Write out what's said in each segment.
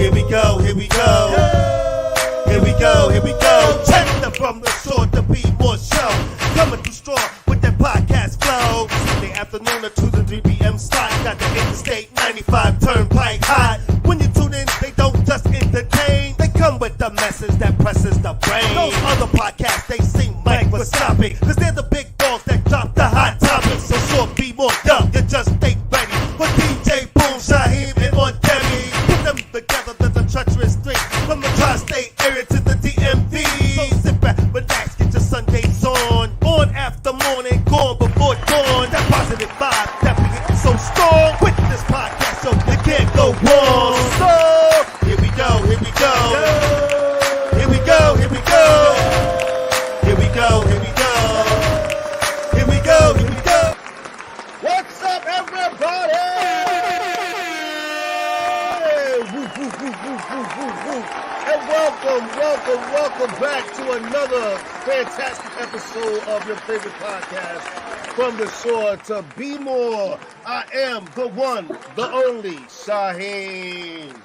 Here we go, here we go. Here we go, here we go. Check the From the Shore to Be More show. Coming through strong with that podcast flow. Sunday afternoon at 2 to 3 p.m. slot. Got the Interstate 95 turnpike high. When you tune in, they don't just entertain. They come with the message that presses the brain. Those other podcasts, they seem microscopic. Cause they're the big dogs that drop the hot topics. So sure, be more dumb. You just stay ready. For DJ Boom, Shaheem, and on Demi. Put them together, there's a treacherous three. From the tri-state area to the DMV. So sit back, relax, get your Sundays on. On after morning, gone before dawn. That positive vibe that we get so strong. With this podcast, so you can't go wrong. So, here we go, here we go. Here we go, here we go. Here we go, here we go. Here we go, here we go. What's up, everybody? And welcome back to another fantastic episode of your favorite podcast, From the Shore to Be More. I am the one, the only, Shaheem.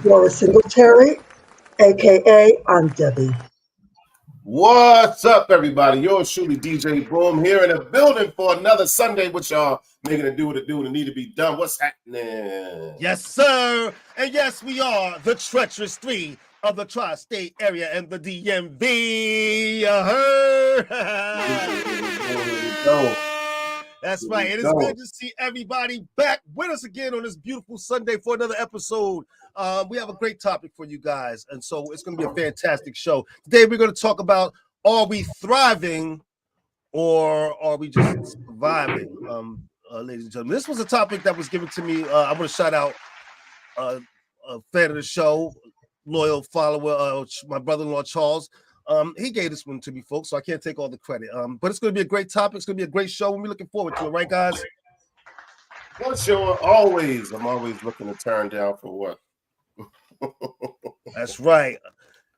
Laura Singletary, a.k.a. I'm Debbie. What's up, everybody? Yours truly, DJ Boom, here in the building for another Sunday with y'all, making it do what it do and it need to be done. What's happening? Yes, sir. And yes, we are the treacherous three of the tri-state area and the DMV. You heard? That's right. It is good to see everybody back with us again on this beautiful Sunday for another episode. We have a great topic for you guys, and so it's going to be a fantastic show. Today we're going to talk about, are we thriving or are we just surviving, ladies and gentlemen. This was a topic that was given to me. I want to shout out a fan of the show, loyal follower, my brother-in-law, Charles. He gave this one to me, folks, so I can't take all the credit. But it's going to be a great topic. It's going to be a great show, and we're looking forward to it, right, guys? Well, sure, always. I'm always looking to turn down for what? That's right.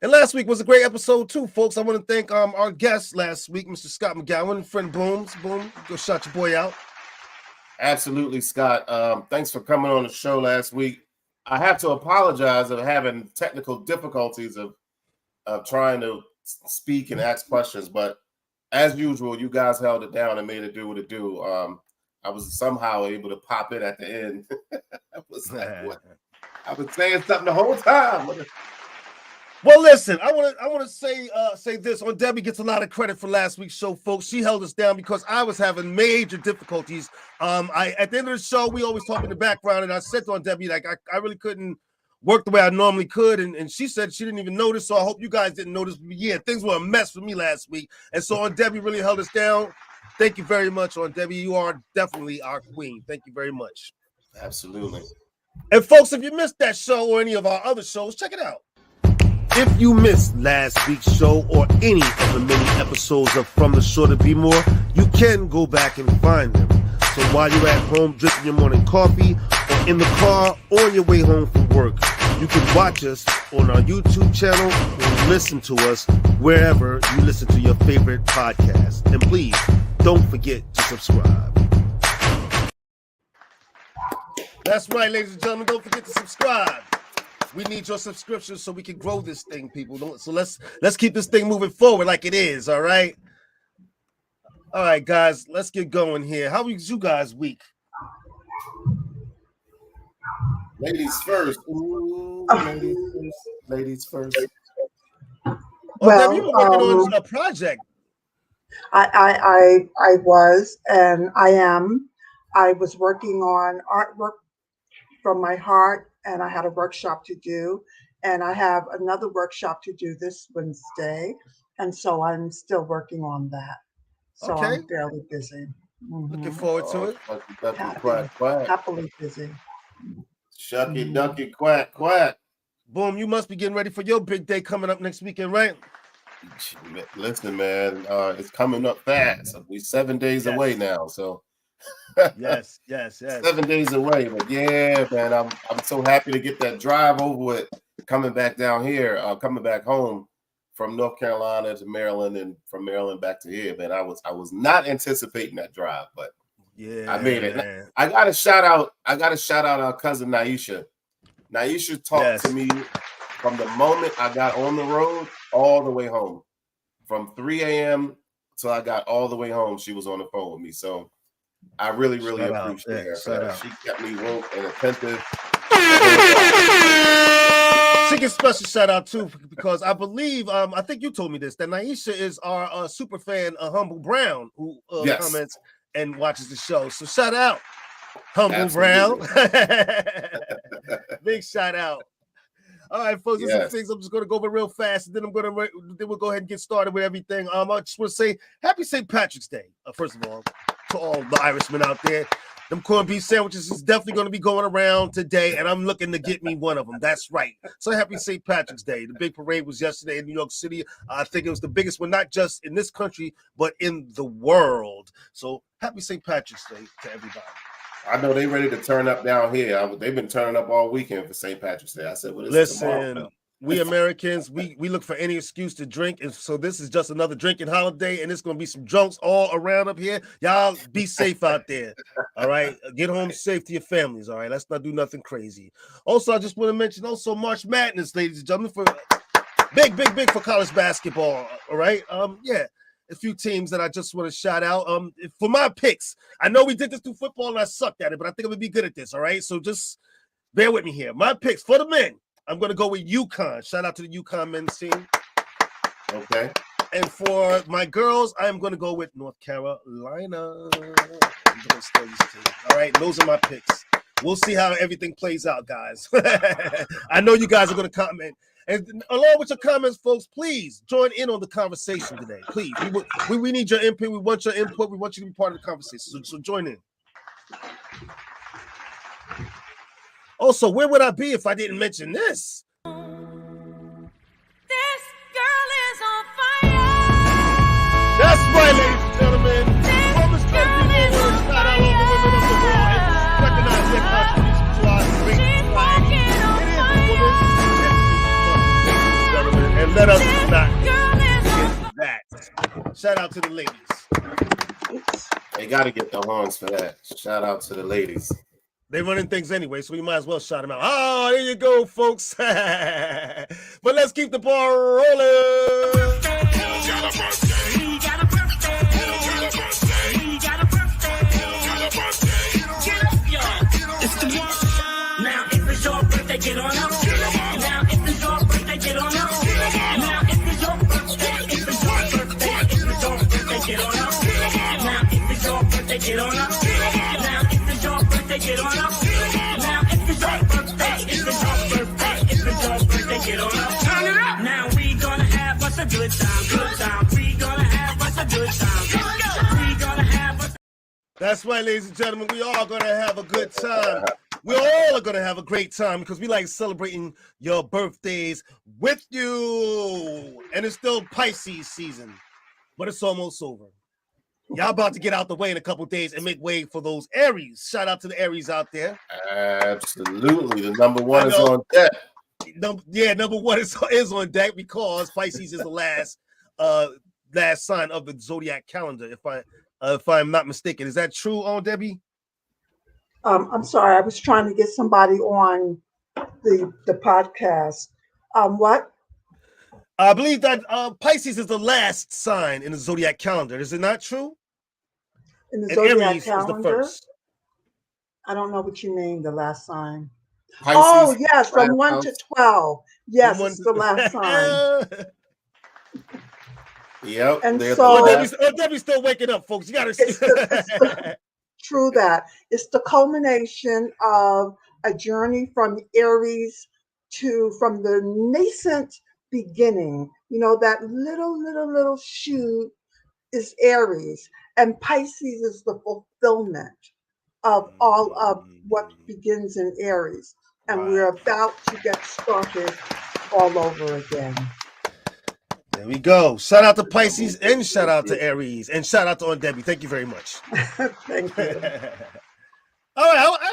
And last week was a great episode, too, folks. I want to thank our guest last week, Mr. Scott McGowan, and friend Booms. Boom, go shout your boy out. Absolutely, Scott. Thanks for coming on the show last week. I have to apologize of having technical difficulties of trying to speak and ask questions, but as usual, you guys held it down and made it do what it do. I was somehow able to pop in at the end. I was like, what? I was saying something the whole time. Well, listen, I want to say this. On Debbie gets a lot of credit for last week's show, folks. She held us down because I was having major difficulties. At the end of the show, we always talk in the background, and I said to on Debbie, like, I really couldn't work the way I normally could, and she said she didn't even notice. So I hope you guys didn't notice. Yeah, things were a mess for me last week, and so on Debbie really held us down. Thank you very much, on Debbie. You are definitely our queen. Thank you very much. Absolutely. And folks, if you missed that show or any of our other shows, check it out. If you missed last week's show or any of the many episodes of From the Shore to Be More, you can go back and find them. So while you're at home drinking your morning coffee, or in the car, or on your way home from work, you can watch us on our YouTube channel or listen to us wherever you listen to your favorite podcast. And please, don't forget to subscribe. That's right, ladies and gentlemen. Don't forget to subscribe. We need your subscriptions so we can grow this thing, people. So let's keep this thing moving forward like it is, all right? All right, guys, let's get going here. How was you guys' week? Ladies first. Ooh, ladies first. Well, you were working on a project. I was, and I am. I was working on artwork from my heart, and I had a workshop to do, and I have another workshop to do this Wednesday, and so I'm still working on that. So Okay. I'm fairly busy. Looking forward to it. Happily busy. Shucky, ducky, quack, quack. Boom, you must be getting ready for your big day coming up next weekend, right? Listen, man, it's coming up fast. We're 7 days away now, so yes. 7 days away. But yeah, man, I'm so happy to get that drive over with. Coming back down here, coming back home from North Carolina to Maryland, and from Maryland back to here, man. I was not anticipating that drive, but yeah, I made it. Man. I gotta shout out our cousin Naisha. Naisha talked to me from the moment I got on the road all the way home. From 3 a.m. till I got all the way home, she was on the phone with me. So I really appreciate her for that. She kept me woke and attentive. She gets special shout out too, because I believe I think you told me this, that Naisha is our super fan, Humble Brown, who comments and watches the show. So shout out, Humble Brown. Big shout out. All right, folks, there's some things I'm just going to go over real fast, and then we'll go ahead and get started with everything. I just want to say happy St. Patrick's Day, first of all, to all the Irishmen out there. Them corned beef sandwiches is definitely going to be going around today, and I'm looking to get me one of them. That's right. So happy St. Patrick's Day. The big parade was yesterday in New York City. I think it was the biggest one, not just in this country, but in the world. So happy St. Patrick's Day to everybody. I know they ready to turn up down here. They've been turning up all weekend for St. Patrick's Day. I said, well, listen, we Americans, we look for any excuse to drink. And so this is just another drinking holiday, and it's going to be some drunks all around up here. Y'all be safe out there. All right. Get home safe to your families. All right. Let's not do nothing crazy. Also, I just want to mention also March Madness, ladies and gentlemen, for big for college basketball. All right. A few teams that I just want to shout out. For my picks, I know we did this through football and I sucked at it, but I think I'm gonna be good at this. All right, so just bear with me here. My picks for the men, I'm gonna go with UConn. Shout out to the UConn men's team. Okay. And for my girls, I'm gonna go with North Carolina. All right, those are my picks. We'll see how everything plays out, guys. I know you guys are gonna comment. And along with your comments, folks, please join in on the conversation today. Please, we need your input. We want your input. We want you to be part of the conversation. So join in. Also, where would I be if I didn't mention this? This girl is on fire. That's right, ladies and gentlemen. Women's country is on fire. All over women of the world and recognize their contribution to our great flag. It is a woman. And let us not forget that. Shout out to the ladies. They got to get the horns for that. Shout out to the ladies. They running things anyway, so we might as well shout them out. Oh, there you go, folks. But let's keep the ball rolling. Now if it's your birthday, get on up. Now if it's your birthday, get on up. Now if it's your birthday, if it's your birthday, if it's your birthday, get on up. Now if it's your birthday, get on up. Now if it's your birthday, get on up. Now if it's your birthday, if it's your birthday, if it's your birthday, get on up. Turn it up. Now we gonna have us a good time. We gonna have us a good time. We gonna have us. That's right, ladies and gentlemen. We are gonna have a good time. We all are going to have a great time because we like celebrating your birthdays with you. And it's still Pisces season, but it's almost over. Y'all about to get out the way in a couple days and make way for those Aries. Shout out to the Aries out there. Absolutely. The number one is on deck. Number one is on deck because Pisces is the last sign of the zodiac calendar, if I'm not mistaken. Is that true, Debbie? I'm sorry, I was trying to get somebody on the podcast. What? I believe that Pisces is the last sign in the zodiac calendar. Is it not true? In the zodiac Aries calendar? is the first. I don't know what you mean, the last sign. Pisces, oh, yes, from 1 to 12. Yes, it's the last sign. Yep. And so Debbie's still waking up, folks. You got to true that. It's the culmination of a journey from Aries from the nascent beginning. You know, that little shoot is Aries, and Pisces is the fulfillment of all of what begins in Aries. And we're about to get started all over again. There we go. Shout out to Pisces and shout out to Aries and shout out to Aunt Debbie. Thank you very much. Thank you. All right, I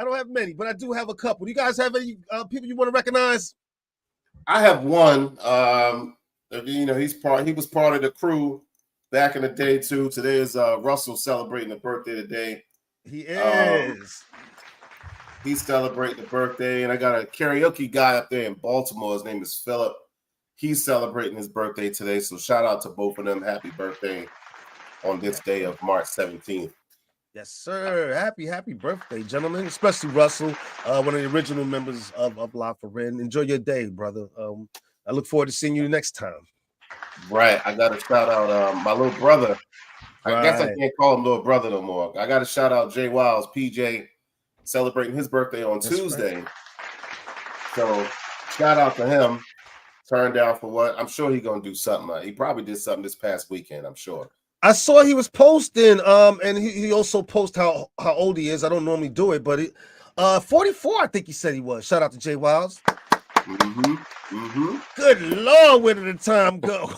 don't have many, but I do have a couple. Do you guys have any people you want to recognize? I have one. He was part of the crew back in the day too. Today is Russell celebrating a birthday today. He is. He's celebrating the birthday, and I got a karaoke guy up there in Baltimore. His name is Philip. He's celebrating his birthday today, so shout out to both of them. Happy birthday on this day of March 17th. Yes, sir. Happy birthday, gentlemen, especially Russell, one of the original members of La Foren. Enjoy your day, brother. I look forward to seeing you next time. Right. I got to shout out my little brother. I guess I Right. can't call him little brother no more. I got to shout out Jay Wiles, PJ, celebrating his birthday on That's Tuesday. So shout out to him. Turned down for what? I'm sure he's going to do something. He probably did something this past weekend, I'm sure. I saw he was posting, and he also posted how old he is. I don't normally do it, but 44, I think he said he was. Shout out to Jay Wiles. Good Lord, where did the time go?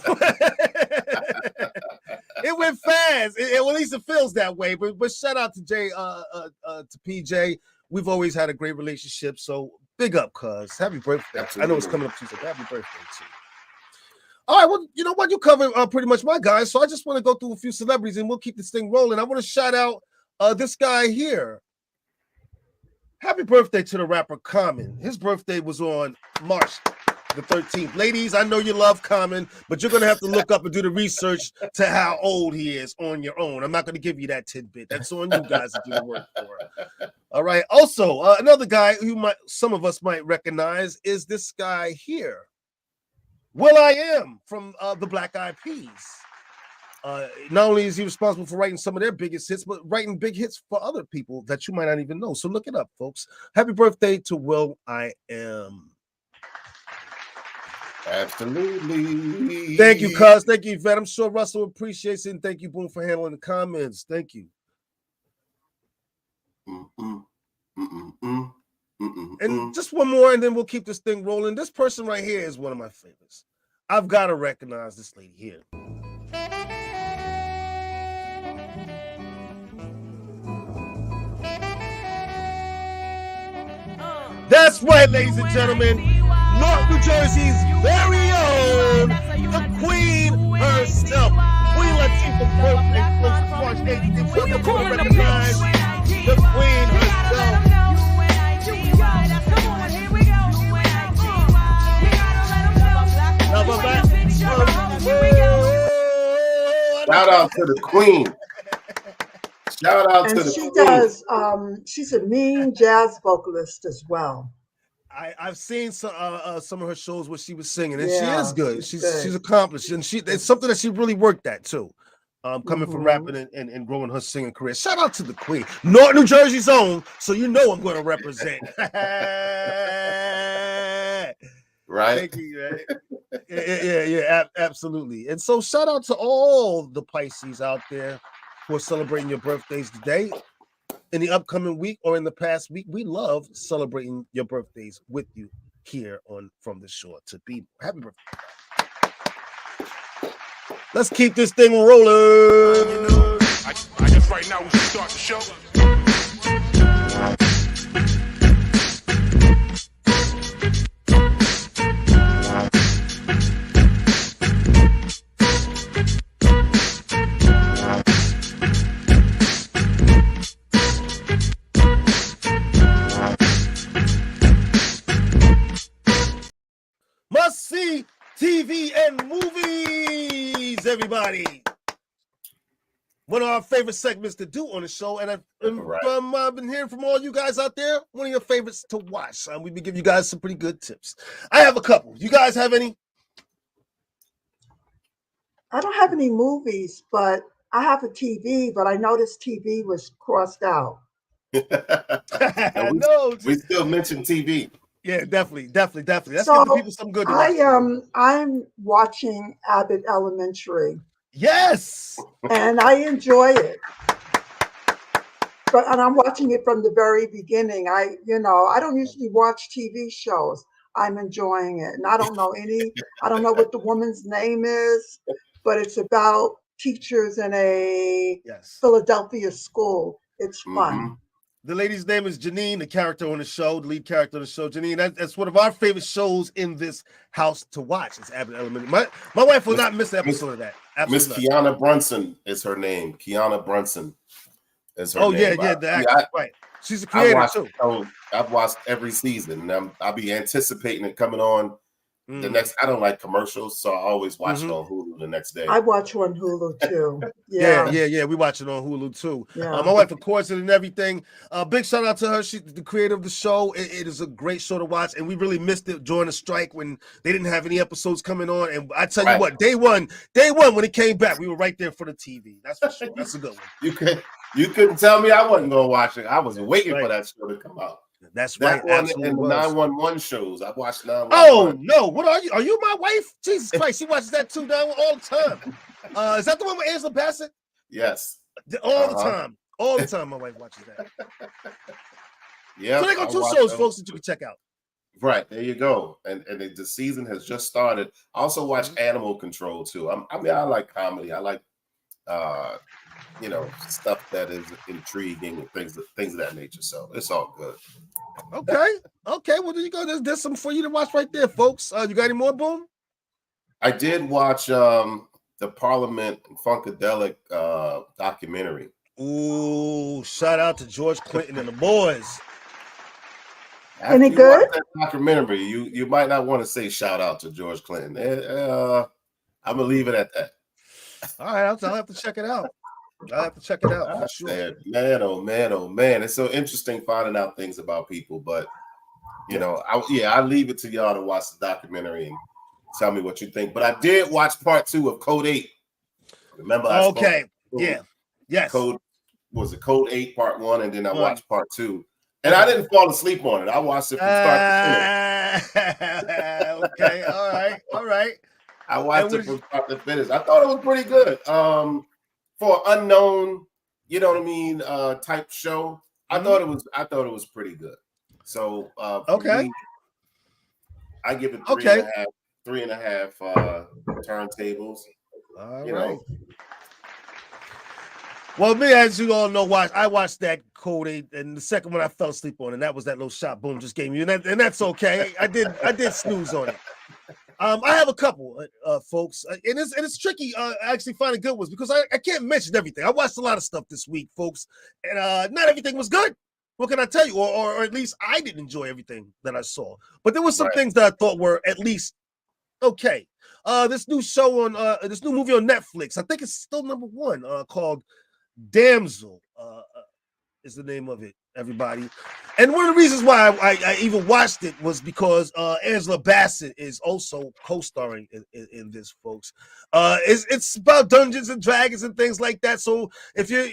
It went fast. Well, at least it feels that way. But shout out to Jay, to PJ. We've always had a great relationship. So big up, cuz. Happy birthday. Absolutely. I know it's coming up Tuesday. Happy birthday too. All right, well, you know what? You covered pretty much my guys. So I just want to go through a few celebrities and we'll keep this thing rolling. I want to shout out this guy here. Happy birthday to the rapper Common. His birthday was on March the 13th. Ladies, I know you love Common, but you're going to have to look up and do the research to how old he is on your own. I'm not going to give you that tidbit. That's on you guys to do the work for. All right. Also, another guy who some of us might recognize is this guy here. will.i.am from the Black Eyed Peas. Not only is he responsible for writing some of their biggest hits, but writing big hits for other people that you might not even know. So look it up, folks. Happy birthday to will.i.am. Absolutely. Thank you, cuz. Thank you, Yvette. I'm sure Russell appreciates it. And thank you, Boom, for handling the comments. Thank you. And just one more, and then we'll keep this thing rolling. This person right here is one of my favorites. I've got to recognize this lady here. That's right, ladies and gentlemen. North New Jersey's very own, the Queen herself. Queen Latifah's birthday close to March 18th. So you can recognize the Queen herself. Shout out to the Queen. Shout out to And the she Queen. does, she's a mean jazz vocalist as well. I've seen some of her shows where she was singing, and Yeah, she is good. she's good. She's accomplished, and it's something that she really worked at too. Coming from rapping and growing her singing career. Shout out to the Queen, North New Jersey's own. So you know I'm going to represent. Right? Thank you. Right? Yeah, absolutely. And so shout out to all the Pisces out there who are celebrating your birthdays today. In the upcoming week or in the past week, we love celebrating your birthdays with you here on From the Shore to Be. Happy birthday. Let's keep this thing rolling. I guess right now we should start the show. Must see TV and movies, everybody. One of our favorite segments to do on the show, and I've been hearing from all you guys out there. One of your favorites to watch. We've been giving you guys some pretty good tips. I have a couple. You guys have any? I don't have any movies, but I have a TV, but I noticed TV was crossed out. No, We still mention TV. yeah, definitely. Let's give So, the people some good to watch. I'm watching Abbott Elementary, Yes. and I enjoy it. And I'm watching it from the very beginning. I don't usually watch TV shows. I'm enjoying it. And I don't know what the woman's name is, but it's about teachers in a Yes. Philadelphia school. It's fun. Mhm. The lady's name is Janine, the character on the show, the lead character on the show. Janine, that's one of our favorite shows in this house to watch. It's Abbott Elementary. My wife will not miss an episode of that. Miss Absolutely. Kiana Brunson is her name. Kiana Brunson is her Oh name. yeah, the actor. I Right. She's a I creator watched too. the show I've watched every season, and I'll be anticipating it coming on the next. I don't like commercials, so I always watch it on Hulu the next day. I watch on Hulu too. Yeah. We watch it on Hulu too. Yeah. My wife records it and everything. Big shout out to her. She's the creator of the show. It is a great show to watch, and we really missed it during the strike when they didn't have any episodes coming on. And I tell you what, day one when it came back, we were right there for the TV. That's for sure. That's a good one. You couldn't tell me I wasn't gonna watch it. I was waiting for that show to come out. That's right. That one and 911 shows. I watched 911. Oh no! What are you? Are you my wife? Jesus Christ! She watches that too now all the time. Is that the one with Angela Bassett? Yes. All the time. All the time. My wife watches that. Yeah. So they got two shows, folks, that you can check out. Right there, you go. And the season has just started. I also watch Animal Control too. I mean, I like comedy. I like stuff that is intriguing and things of that nature. So it's all good. Okay. Well, there you go. There's some for you to watch right there, folks. You got any more, Boom? I did watch the Parliament Funkadelic documentary. Ooh, shout out to George Clinton and the boys. After Any you good? watch that documentary, you might not want to say shout out to George Clinton. I'm gonna leave it at that. All right, I'll have to check it out. For sure. Man, oh man, it's so interesting finding out things about people. But I leave it to y'all to watch the documentary and tell me what you think. But I did watch part 2 of Code 8. Remember? Yes. Code 8 part 1, and then I watched part 2. And I didn't fall asleep on it. I watched it from start to finish. Okay, all right. I watched it from start to finish. I thought it was pretty good. For unknown, you know what I mean, type show. I thought it was pretty good. So me, I give it 3.5 turntables. All right. Well, me, as you all know, I watched that Code 8, and the second one I fell asleep on, and that was that little shot Boom just gave me, and that's okay. I did snooze on it. I have a couple, folks, and it's tricky. Actually, finding good ones because I can't mention everything. I watched a lot of stuff this week, folks, and not everything was good. What can I tell you? Or at least I didn't enjoy everything that I saw. But there were some things that I thought were at least okay. This new show on this new movie on Netflix, I think it's still number 1, called Damsel. Is the name of it, everybody. And one of the reasons why I even watched it was because Angela Bassett is also co-starring in this, folks. It's about Dungeons and Dragons and things like that. So if you're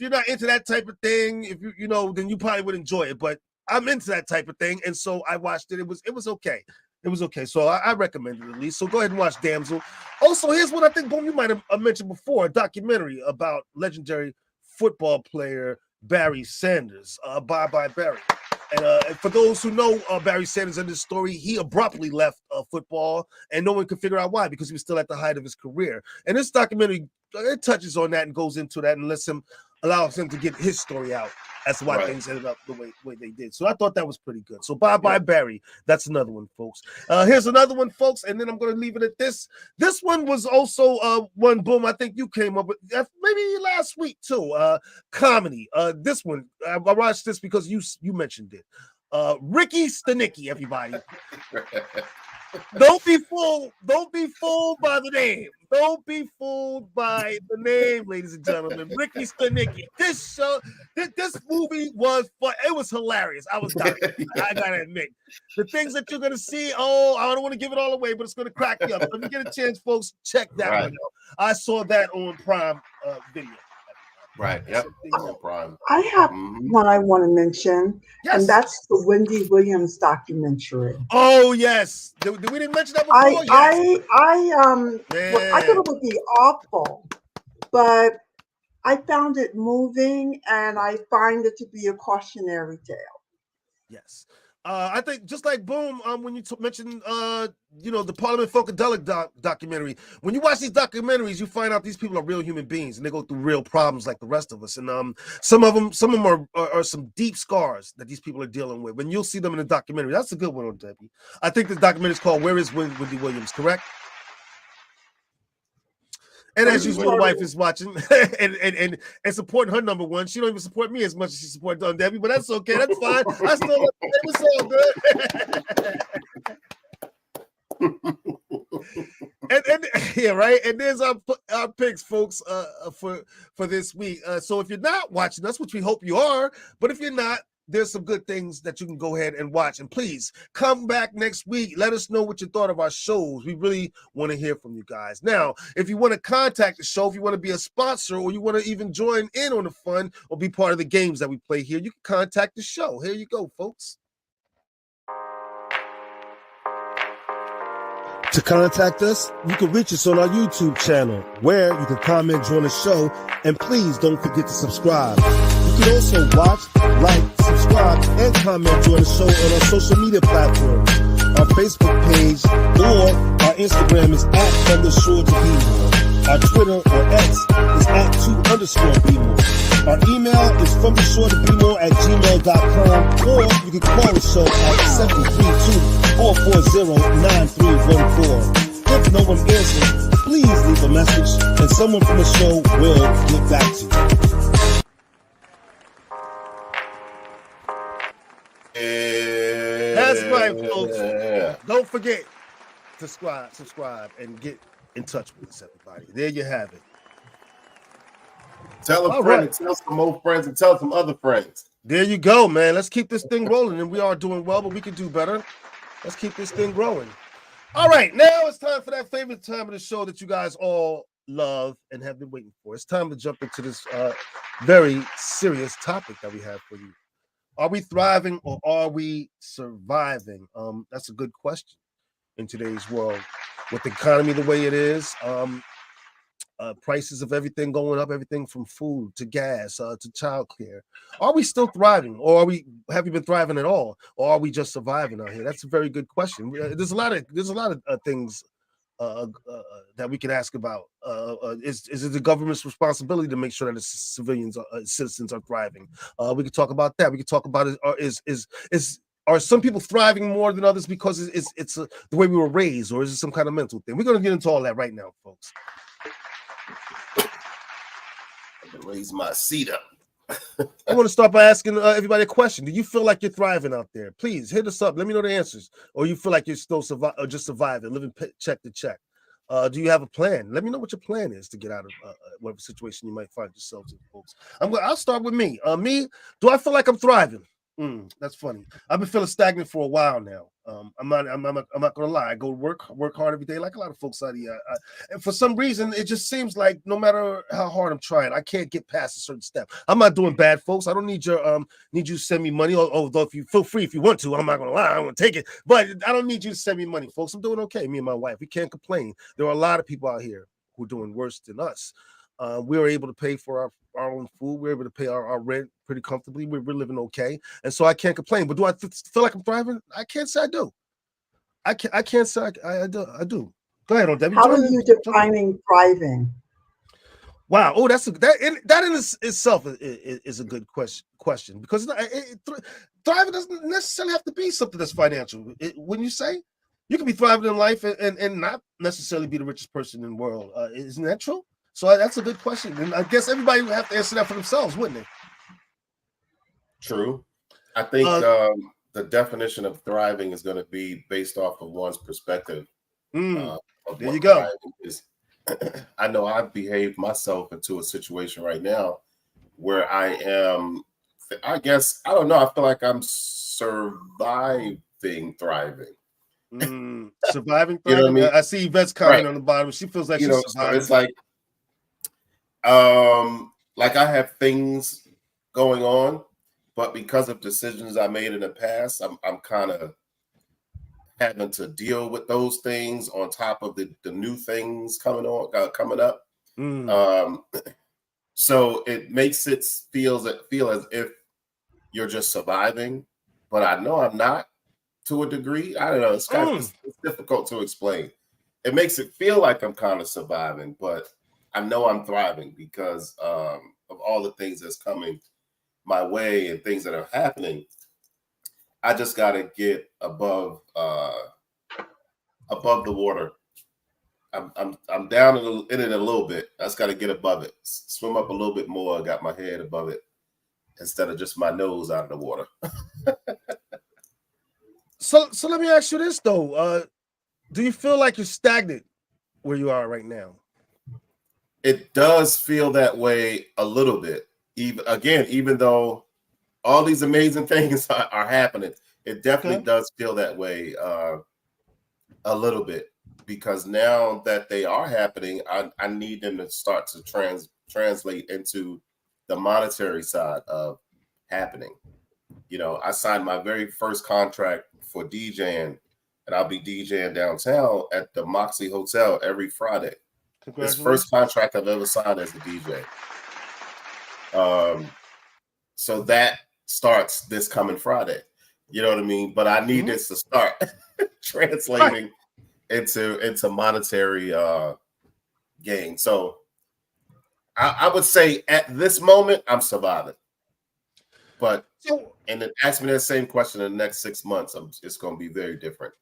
not into that type of thing, if you then you probably would enjoy it. But I'm into that type of thing, and so I watched it. It was okay. It was okay. So I recommend it at least. So go ahead and watch Damsel. Also, here's what I think, Boom, you might have mentioned before, a documentary about legendary football player Barry Sanders, Bye Bye Barry. And for those who know Barry Sanders and this story, he abruptly left football, and no one could figure out why, because he was still at the height of his career. And this documentary, it touches on that and goes into that and allows him to get his story out as to why things ended up the way they did. So I thought that was pretty good. So Bye Bye Barry, that's another one, folks. Here's another one, folks, and then I'm going to leave it at this. This one was also one, Boom, I think you came up with, maybe last week too, comedy. This one, I watched this because you mentioned it. Ricky Stanicky, everybody. Don't be fooled by the name. Don't be fooled by the name, ladies and gentlemen. Ricky Stanicky. This movie was fun. It was hilarious. I was dying. I gotta admit. The things that you're gonna see, I don't want to give it all away, but it's gonna crack you up. If you get a chance, folks, check that one out. I saw that on Prime Video. Right. Yep. Prime. I have one I want to mention, and that's the Wendy Williams documentary. Oh yes, we didn't mention that before. I thought it would be awful, but I found it moving, and I find it to be a cautionary tale. Yes. I think just like Boom, when you mentioned, the Parliament Funkadelic documentary, when you watch these documentaries, you find out these people are real human beings and they go through real problems like the rest of us. And some of them are some deep scars that these people are dealing with. And you'll see them in the documentary. That's a good one, Debbie. I think the documentary is called Where is Wendy Williams, correct? And as Maybe usual, when- my wife is watching and supporting her number one. She don't even support me as much as she supports Don Debbie, but that's okay. That's fine. I still love her. It's all good. and yeah, right. And there's our picks, folks, for this week. So if you're not watching, that's what we hope you are. But if you're not, there's some good things that you can go ahead and watch. And please come back next week. Let us know what you thought of our shows. We really want to hear from you guys. Now, if you want to contact the show, if you want to be a sponsor, or you want to even join in on the fun or be part of the games that we play here, you can contact the show. Here you go, folks. To contact us, you can reach us on our YouTube channel, where you can comment during the show, and please don't forget to subscribe. You can also watch, like, subscribe, and comment during the show on our social media platforms. Our Facebook page or our Instagram is @From the Shore to Be More. Our Twitter or X is @2_BeMore. Our email is fromtheshore@gmail.com, or you can call the show at 732-440-9314. If no one answers, please leave a message, and someone from the show will get back to you. That's right, folks. Don't forget to subscribe, and get in touch with us, everybody. There you have it. Tell a All friend, right. and tell some more friends, and tell some other friends. There you go, man. Let's keep this thing rolling. And we are doing well, but we can do better. Let's keep this thing growing. All right, now it's time for that favorite time of the show that you guys all love and have been waiting for. It's time to jump into this very serious topic that we have for you. Are we thriving or are we surviving? That's a good question in today's world. With the economy the way it is, prices of everything going up, everything from food to gas to childcare. Are we still thriving, or have we been thriving at all, or are we just surviving out here? That's a very good question. There's a lot of things that we can ask about. Is it the government's responsibility to make sure that the citizens are thriving? We could talk about that. We could talk about are some people thriving more than others because it's the way we were raised, or is it some kind of mental thing? We're going to get into all that right now, folks. Raise my seat up. I want to start by asking everybody a question. Do you feel like you're thriving out there? Please hit us up. Let me know the answers. Or you feel like you're still just surviving, living check to check. Do you have a plan? Let me know what your plan is to get out of whatever situation you might find yourselves in, folks. I'll start with me. Do I feel like I'm thriving? That's funny. I've been feeling stagnant for a while now. I'm not gonna lie. I go work hard every day, like a lot of folks out here. And for some reason, it just seems like no matter how hard I'm trying, I can't get past a certain step. I'm not doing bad, folks. I don't need you to send me money. Although if you feel free if you want to, I'm not gonna lie, I want to take it. But I don't need you to send me money, folks. I'm doing okay. Me and my wife, we can't complain. There are a lot of people out here who are doing worse than us. We were able to pay for our own food. We're able to pay our rent pretty comfortably. We're living okay, and so I can't complain. But do I feel like I'm thriving? I can't say I do. I can't say I do. Go ahead, on Debbie. How are you defining thriving? Wow. Oh, that in itself is a good question because thriving doesn't necessarily have to be something that's financial. Wouldn't you say? You can be thriving in life and not necessarily be the richest person in the world. Isn't that true? So that's a good question, and I guess everybody would have to answer that for themselves, wouldn't they? True. I think the definition of thriving is going to be based off of one's perspective. There you go. I know I've behaved myself into a situation right now where I am, I guess, I don't know. I feel like I'm surviving, thriving. Surviving, thriving. You know what I mean? I see Yvette's comment on the bottom. She feels like she's surviving. So it's like I have things going on, but because of decisions I made in the past, I'm kind of having to deal with those things on top of the new things coming up. So it makes it feel as if you're just surviving, but I know I'm not to a degree. I don't know. It's kind of it's difficult to explain. It makes it feel like I'm kind of surviving, but I know I'm thriving because of all the things that's coming my way and things that are happening. I just got to get above the water I'm down in it a little bit. I just got to get above it, swim up a little bit more. Got my head above it instead of just my nose out of the water. So let me ask you this though. Do you feel like you're stagnant where you are right now? It does feel that way a little bit. Even though all these amazing things are happening, it definitely does feel that way a little bit, because now that they are happening, I need them to start to translate into the monetary side of happening. You know, I signed my very first contract for DJing, and I'll be DJing downtown at the Moxie Hotel every Friday. This first contract I've ever signed as a DJ. So that starts this coming Friday. You know what I mean? But I need this to start translating into monetary gain. So I would say at this moment I'm surviving. But and then ask me that same question in the next 6 months, it's going to be very different.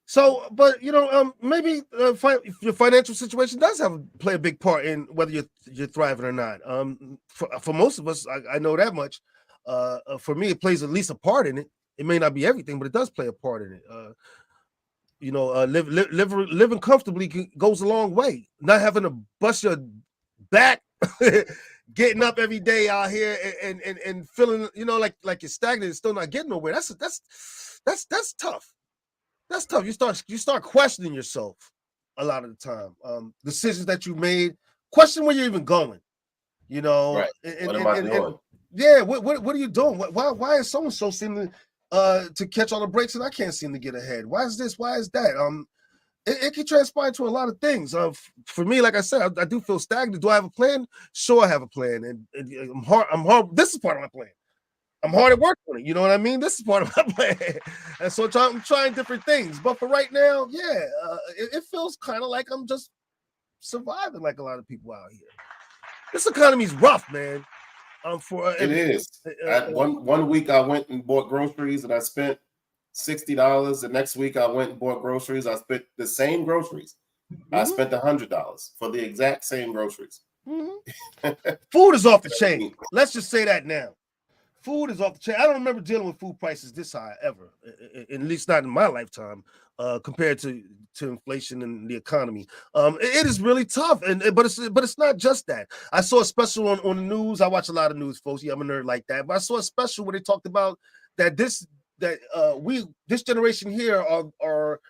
So, but you know, maybe your financial situation does play a big part in whether you're thriving or not. For most of us, I know that much. For me, it plays at least a part in it. It may not be everything, but it does play a part in it. You know, living comfortably goes a long way. Not having to bust your back, getting up every day out here and feeling, you know, like you're stagnant and still not getting nowhere. That's tough. That's tough. You start questioning yourself a lot of the time. Decisions that you made, question where you're even going. You know, right? What am I doing? Yeah, what are you doing? Why is so and so seeming to catch all the breaks and I can't seem to get ahead? Why is this? Why is that? It can transpire to a lot of things. For me, like I said, I do feel stagnant. Do I have a plan? Sure, I have a plan, and I'm hard. This is part of my plan. I'm hard at work on it. You know what I mean? This is part of my plan. And so I'm trying different things. But for right now, yeah, it feels kind of like I'm just surviving like a lot of people out here. This economy's rough, man. It is. One week I went and bought groceries and I spent $60. The next week I went and bought groceries. I spent the same groceries. I spent $100 for the exact same groceries. Food is off the chain. Let's just say that now. Food is off the chain. I don't remember dealing with food prices this high ever, at least not in my lifetime, compared to inflation and the economy. It is really tough, but it's not just that. I saw a special on the news. I watch a lot of news, folks. Yeah, I'm a nerd like that. But I saw a special where they talked about that this generation here are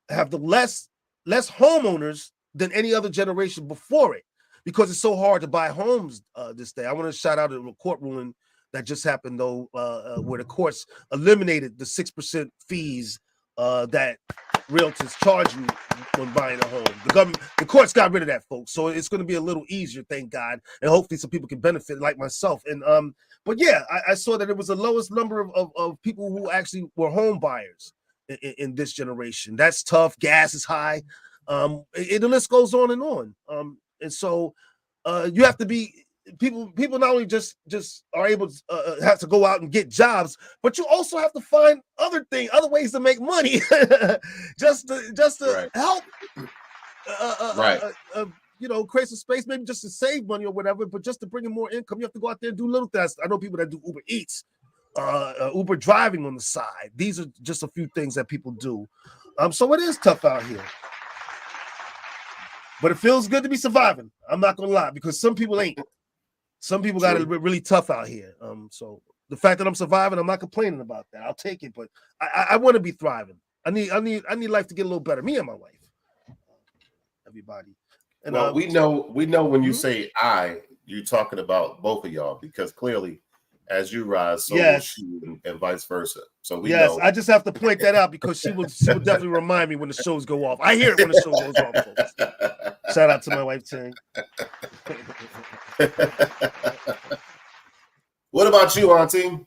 have the less homeowners than any other generation before it, because it's so hard to buy homes this day. I want to shout out a court ruling that just happened, though, where the courts eliminated the 6% fees that realtors charge you when buying a home. The courts got rid of that, folks. So it's going to be a little easier, thank God, and hopefully some people can benefit, like myself. And but yeah, I saw that it was the lowest number of people who actually were home buyers in this generation. That's tough. Gas is high. The list goes on and on. And so you have to be people not only just are able to have to go out and get jobs, but you also have to find other ways to make money just to help you know, create some space, maybe just to save money or whatever, but just to bring in more income. You have to go out there and do little things. I know people that do Uber Eats, Uber driving on the side. These are just a few things that people do. So it is tough out here. But it feels good to be surviving. I'm not gonna lie, because some people ain't. Some people got it really tough out here. So the fact that I'm surviving, I'm not complaining about that. I'll take it, but I want to be thriving. I need life to get a little better. Me and my wife, everybody. And well, we know when you say you're talking about both of y'all, because clearly, as you rise, so will she, and vice versa. So we know. I just have to point that out because she will definitely remind me when the shows go off. I hear it when the show goes off, folks. Shout out to my wife, Ting. What about you, Auntie?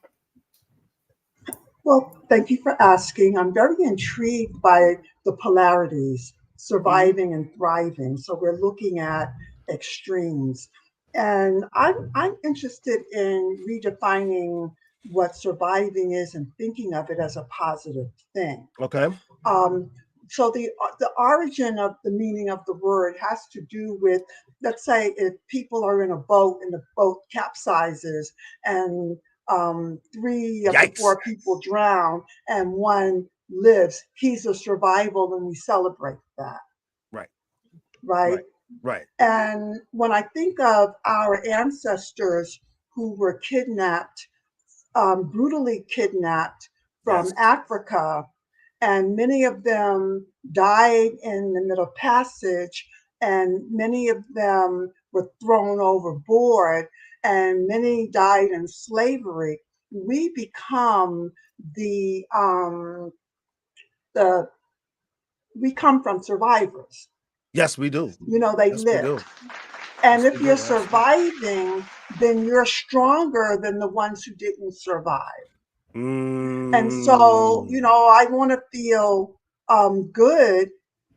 Well, thank you for asking. I'm very intrigued by the polarities, surviving and thriving. So we're looking at extremes. And I'm interested in redefining what surviving is and thinking of it as a positive thing. Okay. so the origin of the meaning of the word has to do with, let's say, if people are in a boat and the boat capsizes and 3 of the Yikes. 4 people drown and 1 lives, he's a survival, and we celebrate that. Right. Right. Right. And when I think of our ancestors who were kidnapped, brutally kidnapped from Yes. Africa, and many of them died in the Middle Passage, and many of them were thrown overboard, and many died in slavery, we become the we come from survivors. Yes, we do. You know, they Yes, we lived. do. And Yes, if we you're do. Absolutely. surviving, then you're stronger than the ones who didn't survive. And so, you know, I want to feel good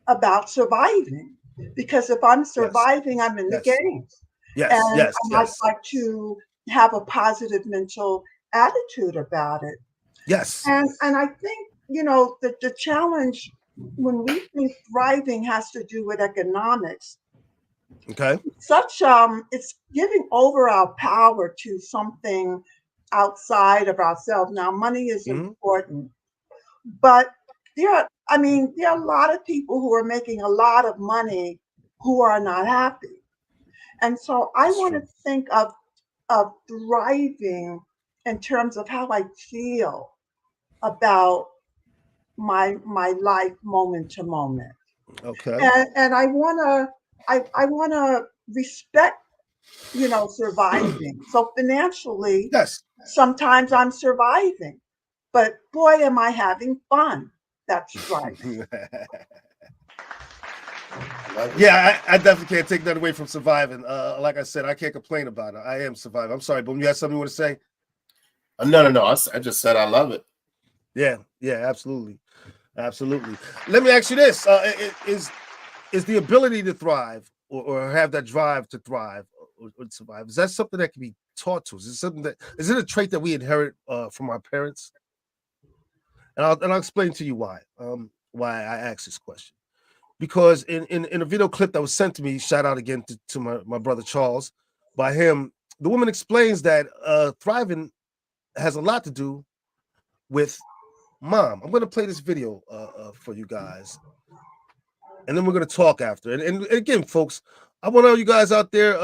about surviving, because if I'm surviving, I'm in the Yes. game. Yes. And Yes. I'd Yes. like to have a positive mental attitude about it. Yes. And I think, you know, the challenge when we think thriving has to do with economics, Okay. such it's giving over our power to something outside of ourselves. Now, money is Mhm. important, but there are a lot of people who are making a lot of money who are not happy. And so I That's want to true. think of thriving in terms of how I feel about my life moment to moment. Okay. And I wanna respect, you know, surviving. So financially, Yes. sometimes I'm surviving, but boy, am I having fun. That's thriving. Yeah, I definitely can't take that away from surviving. Like I said, I can't complain about it. I am surviving. I'm sorry, Boom. You had something you want to say? No. I just said I love it. Yeah, absolutely. Absolutely. Let me ask you this: is the ability to thrive or have that drive to thrive or survive, is that something that can be taught to us? Is it a trait that we inherit from our parents? And I'll explain to you why I asked this question. Because in a video clip that was sent to me, shout out again to my brother Charles, by him, the woman explains that thriving has a lot to do with mom. I'm going to play this video for you guys, and then we're going to talk after. And again, folks, I want all you guys out there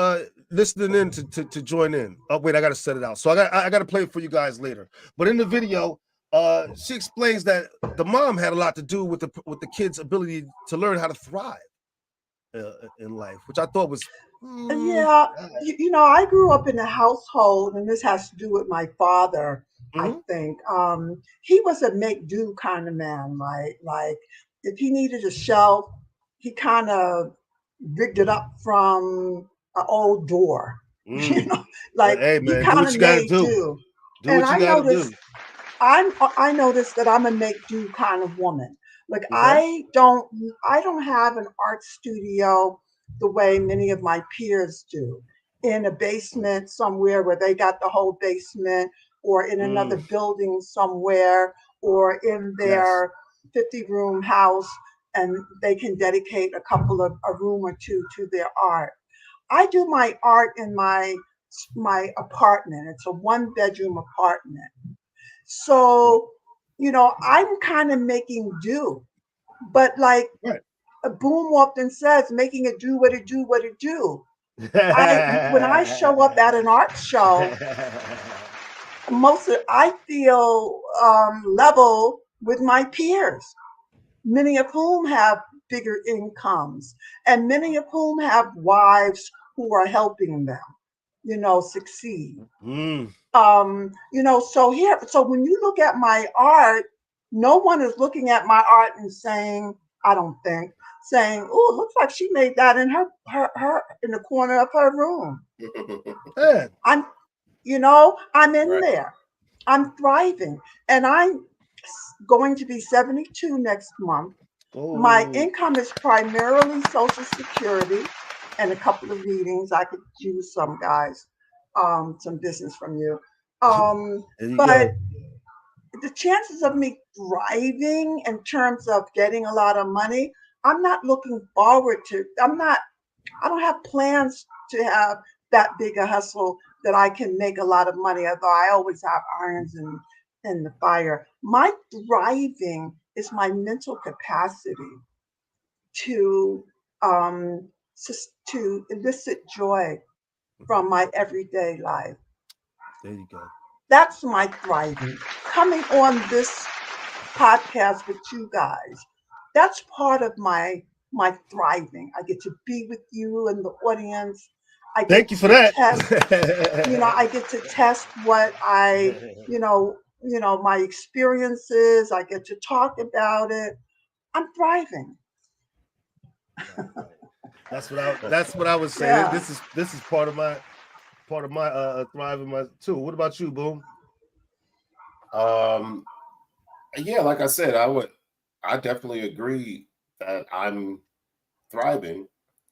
listening in to join in. Oh, wait, I got to set it out. So I got to play it for you guys later. But in the video, she explains that the mom had a lot to do with the kid's ability to learn how to thrive in life, which I thought was Yeah, you know, I grew up in a household, and this has to do with my father, I think. He was a make do kind of man, right? Like if he needed a shelf, he kind of rigged it up from an old door. You know, like Hey he man, do kind what of you got to made do. do. Do And what you got to do. I noticed that I'm a make do kind of woman. Like Okay. I don't have an art studio the way many of my peers do, in a basement somewhere where they got the whole basement, or in another building somewhere, or in Yes. their 50-room house, and they can dedicate a room or two to their art. I do my art in my apartment. It's a 1-bedroom apartment. So, you know, I'm kind of making do, but like Right. a Boom often says, making it do what it do, what it do. When I show up at an art show, I feel level with my peers, many of whom have bigger incomes, and many of whom have wives who are helping them, you know, succeed. You know, so when you look at my art, no one is looking at my art and saying, I don't think, saying, oh, it looks like she made that in her in the corner of her room. Yeah. I'm in Right. there. I'm thriving. And I'm going to be 72 next month. My income is primarily Social Security and a couple of readings. I could use some guys, some business from you. There you But go. the chances of me thriving in terms of getting a lot of money, I'm not looking forward to. I don't have plans to have that big a hustle that I can make a lot of money. Although I always have irons in the fire. My thriving is my mental capacity to to elicit joy from my everyday life. There you go. That's my thriving. Coming on this podcast with you guys, that's part of my thriving. I get to be with you and the audience. I get Thank you for to that. test, I get to test what I, my experiences. I get to talk about it. I'm thriving. That's what I was saying. Yeah. This is part of my thriving my too. What about you, Boom? Yeah, like I said, I definitely agree that I'm thriving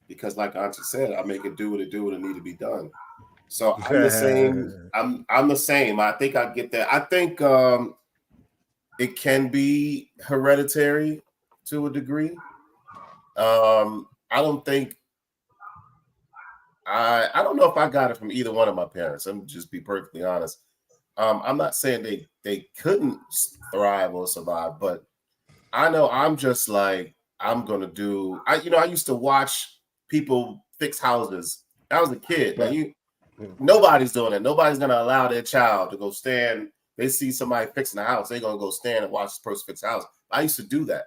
because, like Auntie said, I make it do what it need to be done. So I'm the same. I'm the same. I think I get that. I think it can be hereditary to a degree. I don't think I don't know if I got it from either one of my parents. I'm just be perfectly honest. I'm not saying they couldn't thrive or survive, but I know I'm just like I'm gonna do. I used to watch people fix houses. I was a kid. Now nobody's doing it. Nobody's gonna allow their child to go stand. They see somebody fixing a house, they're gonna go stand and watch this person fix a house. I used to do that.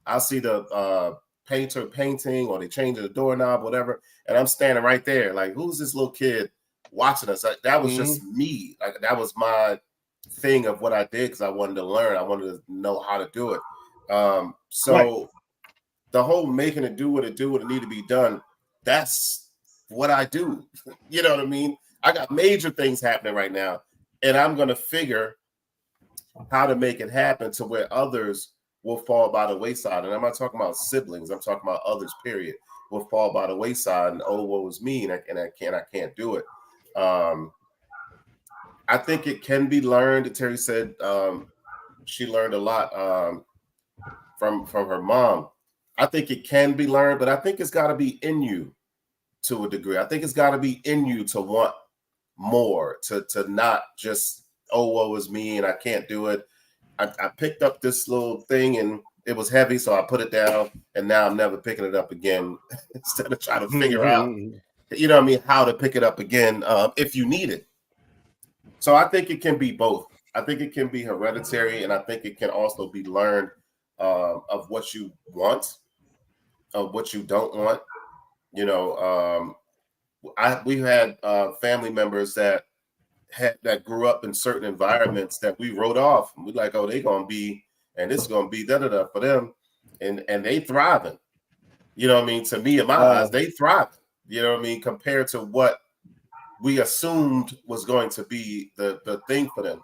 I'll see the painter painting or they changing the doorknob, whatever, and I'm standing right there, like, who's this little kid watching us? That was just me. Like that was my thing of what I did because I wanted to learn. I wanted to know how to do it. So the whole making it do what it need to be done. That's what I do. You know what I mean? I got major things happening right now, and I'm gonna figure how to make it happen to where others will fall by the wayside. And I'm not talking about siblings. I'm talking about others, period, will fall by the wayside. And oh, what was me? And I can't do it. I think it can be learned. Terry said she learned a lot from her mom. I think it can be learned, but I think it's got to be in you to a degree. I think it's got to be in you to want more, to not just, oh, woe is me and I can't do it. I picked up this little thing and it was heavy, so I put it down, and now I'm never picking it up again. Instead of trying to figure out, how to pick it up again if you need it. So I think it can be both. I think it can be hereditary, and I think it can also be learned of what you want, of what you don't want. We've had family members that grew up in certain environments that we wrote off. We're like, oh, they're gonna be, and this is gonna be da for them, and they thriving. You know what I mean? To me, in my eyes, they thrive. You know what I mean? Compared to what we assumed was going to be the thing for them,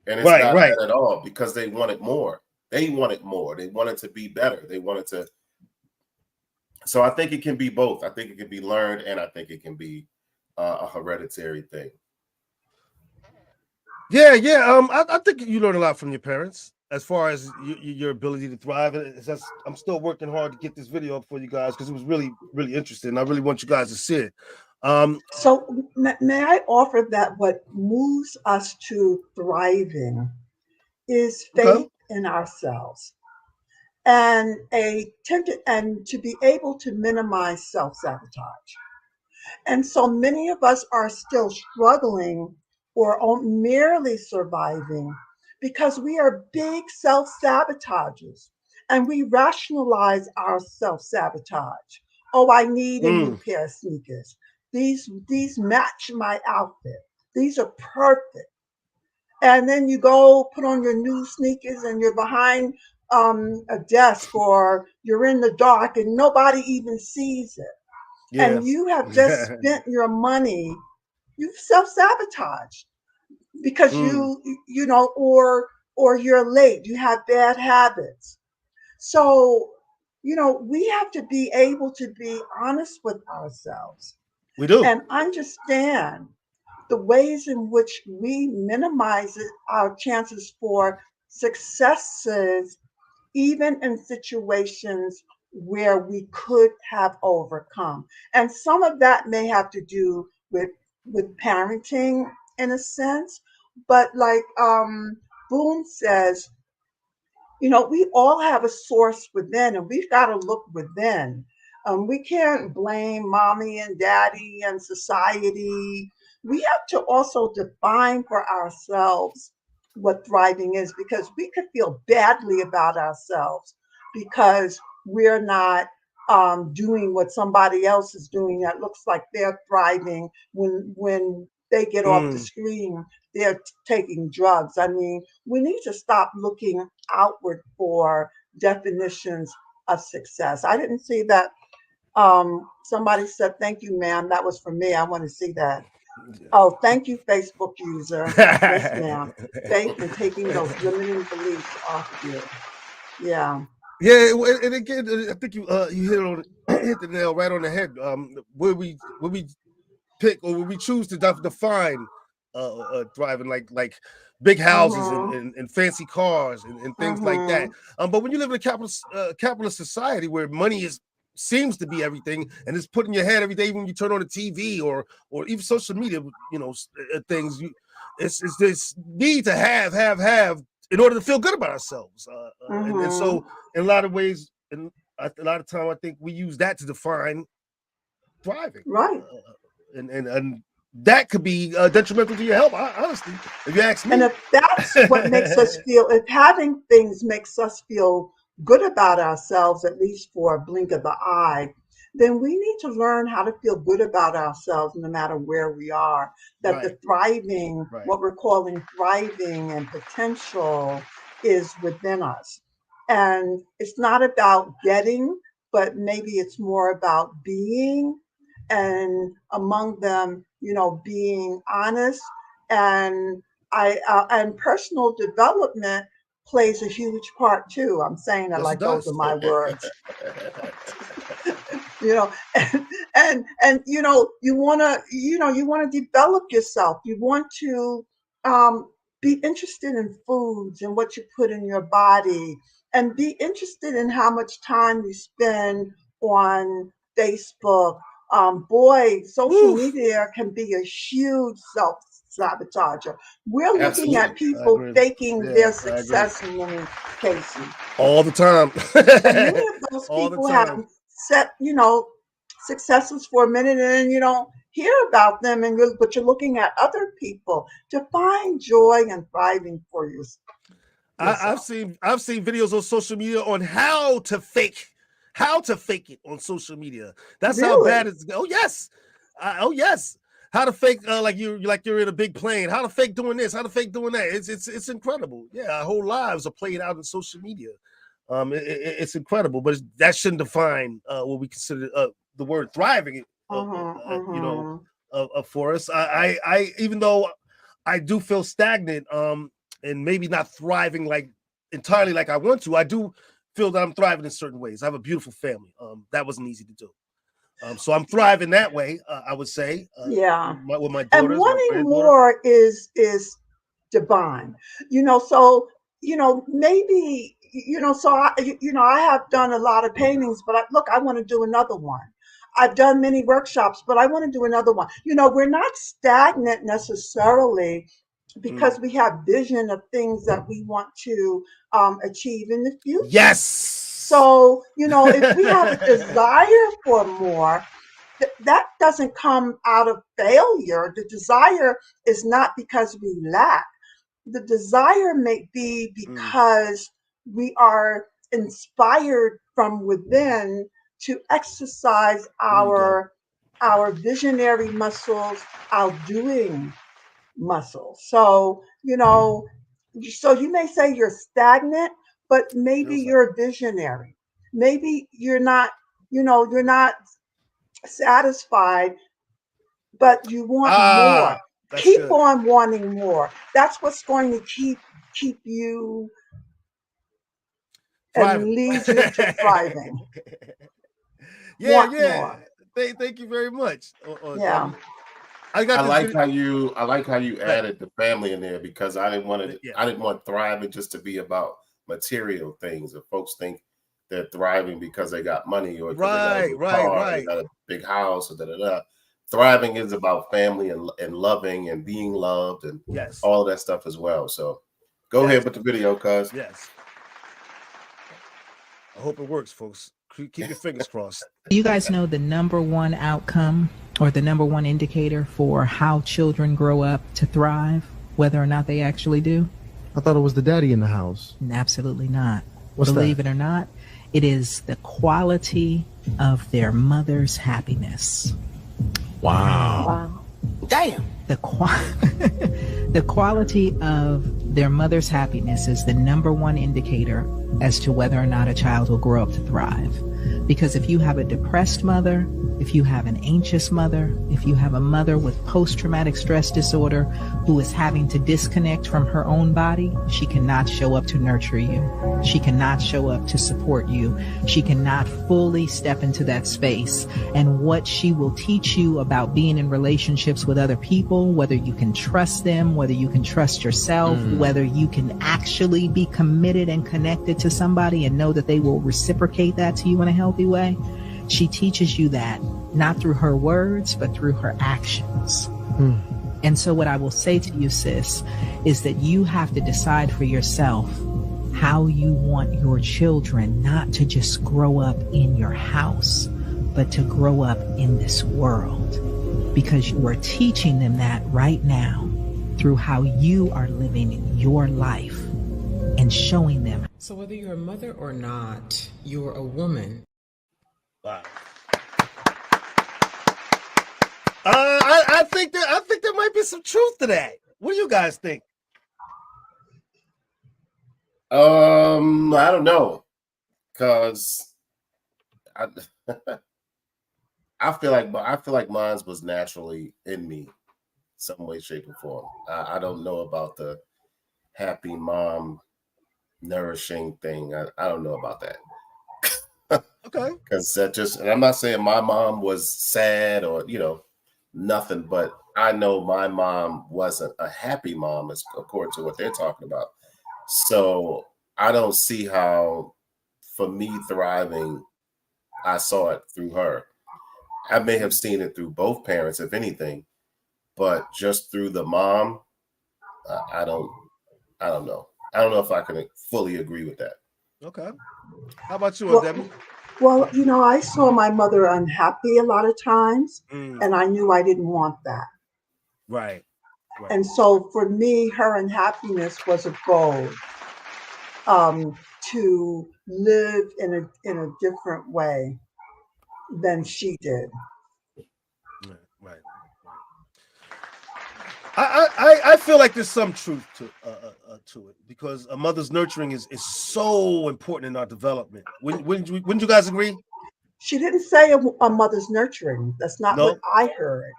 and it's not that at all, because they wanted more. They wanted more. They wanted to be better. They wanted to. So I think it can be both. I think it can be learned, and I think it can be a hereditary thing. Yeah. I think you learn a lot from your parents as far as your ability to thrive. I'm still working hard to get this video up for you guys because it was really, really interesting. I really want you guys to see it. So may I offer that what moves us to thriving is faith in ourselves and to be able to minimize self-sabotage. And so many of us are still struggling or merely surviving because we are big self-sabotagers and we rationalize our self-sabotage. Oh, I need a new pair of sneakers. These match my outfit. These are perfect. And then you go put on your new sneakers and you're behind a desk or you're in the dark and nobody even sees it. Yeah. And you have just spent your money. You've self-sabotaged because or you're late. You have bad habits. So, we have to be able to be honest with ourselves. We do. And understand the ways in which we minimize our chances for successes, even in situations where we could have overcome. And some of that may have to do with parenting in a sense, but like Boone says, we all have a source within, and we've got to look within. We can't blame mommy and daddy and society. We have to also define for ourselves what thriving is, because we could feel badly about ourselves because we're not doing what somebody else is doing that looks like they're thriving when they get off the screen, they're taking drugs. I mean, we need to stop looking outward for definitions of success. I didn't see that. Somebody said, "Thank you, ma'am. That was for me. I want to see that." Oh, thank you, Facebook user. Yes, ma'am. Thank you for taking those limiting beliefs off you. Yeah. Yeah, and again, I think you hit the nail right on the head. Where we pick or where we choose to define thriving, like big houses and fancy cars and things like that. But when you live in a capitalist society where money seems to be everything, and it's put in your head every day when you turn on the TV or even social media, things. It's this need to have in order to feel good about ourselves. And so, in a lot of ways, and a lot of time, I think we use that to define thriving. Right. And that could be detrimental to your health, honestly, if you ask me. And if that's what makes us feel, if having things makes us feel good about ourselves, at least for a blink of the eye, then we need to learn how to feel good about ourselves no matter where we are. That the thriving, what we're calling thriving and potential, is within us. And it's not about getting, but maybe it's more about being, and among them, being honest. And and personal development plays a huge part too. I'm saying that like those are my words. And you want to develop yourself. You want to be interested in foods and what you put in your body, and be interested in how much time you spend on Facebook. Social media can be a huge self-sabotager. We're looking at people faking their success in many cases. All the time. And many of those people have set, successes for a minute, and then you don't hear about them, but you're looking at other people to find joy and thriving for you. I've seen videos on social media on how to fake it on social media. That's how bad it's. Oh yes. How to fake like you're in a big plane. How to fake doing this. How to fake doing that. It's incredible. Yeah, our whole lives are played out in social media. It's incredible, but that shouldn't define what we consider the word thriving. For us, I even though I do feel stagnant, and maybe not thriving like entirely like I want to, I do feel that I'm thriving in certain ways. I have a beautiful family. That wasn't easy to do. So I'm thriving that way, I would say. With my daughters. And wanting more is divine. So maybe so I have done a lot of paintings, but I want to do another one. I've done many workshops, but I want to do another one. We're not stagnant necessarily, because we have vision of things that we want to achieve in the future. Yes. So, if we have a desire for more, that doesn't come out of failure. The desire is not because we lack. The desire may be because we are inspired from within to exercise our visionary muscles, our doing muscles. So, so you may say you're stagnant, but maybe you're a visionary. Maybe you're not satisfied, but you want more. Keep on wanting more. That's what's going to keep you and lead you to thriving. Yeah. Thank you very much. I got this like video- I like how you added the family in there because I didn't want it. Yeah. I didn't want thriving just to be about material things. If folks think they're thriving because they got money or because they got a new car, they got a big house, or da. Thriving is about family and loving and being loved and Yes. all of that stuff as well. So go ahead with the video, cuz. Yes. I hope it works, folks. Keep your fingers crossed. You guys know the number one outcome or the number one indicator for how children grow up to thrive, whether or not they actually do? I thought it was the daddy in the house. Absolutely not. What's Believe that? it or not, it is the quality of their mother's happiness. Wow. Damn. The quality of their mother's happiness is the number one indicator as to whether or not a child will grow up to thrive. Because if you have a depressed mother, if you have an anxious mother, if you have a mother with post-traumatic stress disorder who is having to disconnect from her own body, she cannot show up to nurture you. She cannot show up to support you. She cannot fully step into that space. And what she will teach you about being in relationships with other people, whether you can trust them, whether you can trust yourself, whether you can actually be committed and connected to somebody and know that they will reciprocate that to you in a healthy way. She teaches you that not through her words, but through her actions. And so what I will say to you, sis, is that you have to decide for yourself how you want your children not to just grow up in your house, but to grow up in this world. Because you are teaching them that right now through how you are living your life and showing them. So whether you're a mother or not, you're a woman. Wow. I think there might be some truth to that. What do you guys think? I don't know, cause I feel like mine was naturally in me, some way, shape, or form. I don't know about the happy mom nourishing thing. I don't know about that. Okay. Because that just, and I'm not saying my mom was sad or, nothing, but I know my mom wasn't a happy mom, as according to what they're talking about. So I don't see how, for me thriving, I saw it through her. I may have seen it through both parents, if anything, but just through the mom, I don't know. I don't know if I can fully agree with that. Okay. How about you, Well, Debbie? Well, I saw my mother unhappy a lot of times, and I knew I didn't want that. Right. And so for me, her unhappiness was a goal to live in a different way than she did. Right. I feel like there's some truth to it because a mother's nurturing is so important in our development. Wouldn't you guys agree? She didn't say a mother's nurturing. That's not what I heard.